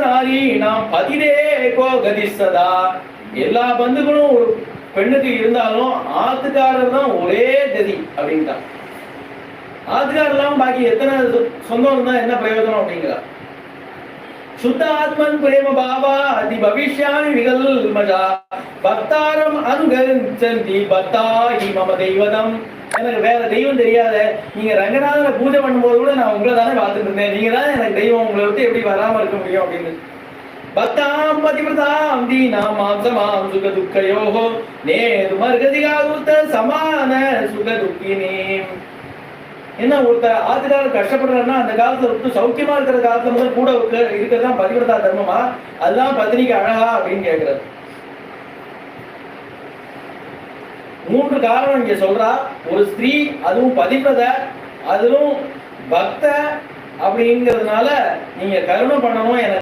நாரி நாம் பதிரே கோ கதிசதா. எல்லா பந்துகளும் ஒரு பெண்ணுக்கு இருந்தாலும் ஆத்துக்காரர் தான் ஒரே கதி அப்படின்ட்டான். ஆத்துக்காரர் எல்லாம் பாக்கி எத்தனை சொந்தம் இருந்தா என்ன பிரயோஜனம் அப்படிங்கிறா. சுத்த ஆத்மன் பிரேம பாவா அதி பவிஷ்யாமி விகல்மஜா பக்தாரம் அனுகரிச்சந்தி பக்தாஹி மம தெய்வதம். எனக்கு வேற தெய்வம் தெரியாத, நீங்க ரங்கநாதனை பூஜை பண்ணும்போது கூட நான் உங்களை தானே பார்த்துட்டு இருந்தேன், நீங்க தான் எனக்கு தெய்வம், உங்களை விட்டு எப்படி வராம இருக்க முடியும் அப்படின்னு. பக்தாம் பதிவிரதாம் தீனாம் மாம்சமாம் சுக துக்கயோகோ நேது மர்கதிகாவுத்த சமான சுக துக்கினே. என்ன ஒருத்தர் ஆத்துக்காரர் கஷ்டப்படுறாருன்னா அந்த காலத்துல விட்டு சௌக்கியமா இருக்கிற காலத்துல முதல் கூட இருக்கிறது தான் பதிவிரதா தர்மமா, அதுதான் பத்தினிக்கு அழகா அப்படின்னு கேட்கிறார். 3 காரணம் இங்க சொல்றா. ஒரு ஸ்திரீ, அதுவும் பதிவிரத, அதுவும் பக்த அப்படிங்கிறதுனால நீங்க கருணை பண்ணணும். எனக்கு